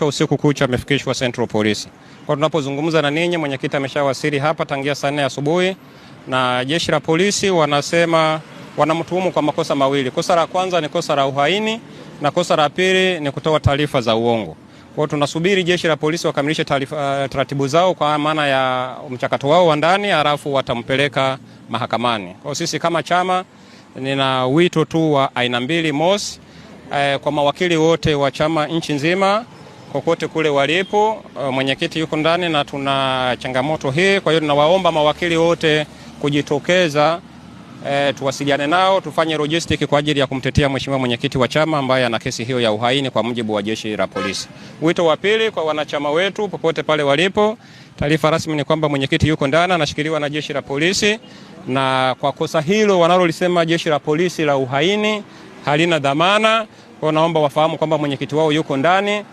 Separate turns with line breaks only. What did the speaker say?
Usiku kucha amefikishwa Central Police. Kwa tunapozungumza na ninyi, mwenyekiti ameshawasili hapa tangia saa 4 asubuhi, na jeshi la polisi wanasema wanamtuhumu kwa makosa mawili. Kosa la kwanza ni kosa la uhaini na kosa la pili ni kutoa taarifa za uongo. Kwa tunasubiri jeshi la polisi wakamilishe taratibu zao kwa maana ya mchakato wao wa ndani, halafu watampeleka mahakamani. Kwa sisi kama chama, nina wito tu wa aina mbili. Mosi, kwa mawakili wote wa chama nchi nzima kokote kule walipo, mwenyekiti yuko ndani na tuna changamoto hii. Kwa hiyo tunawaomba mawakili wote kujitokeza, tuwasiliane nao, tufanye logistic kwa ajili ya kumtetea mheshimiwa mwenyekiti wa chama ambaye ana kesi hiyo ya uhaini kwa mujibu wa jeshi la polisi. Wito wa pili kwa wanachama wetu popote pale walipo, taarifa rasmi ni kwamba mwenyekiti yuko ndani anashikiliwa na jeshi la polisi, na kwa kosa hilo wanalolisema jeshi la polisi la uhaini halina dhamana. Kwa naomba wafahamu kwamba mwenyekiti wao yuko ndani.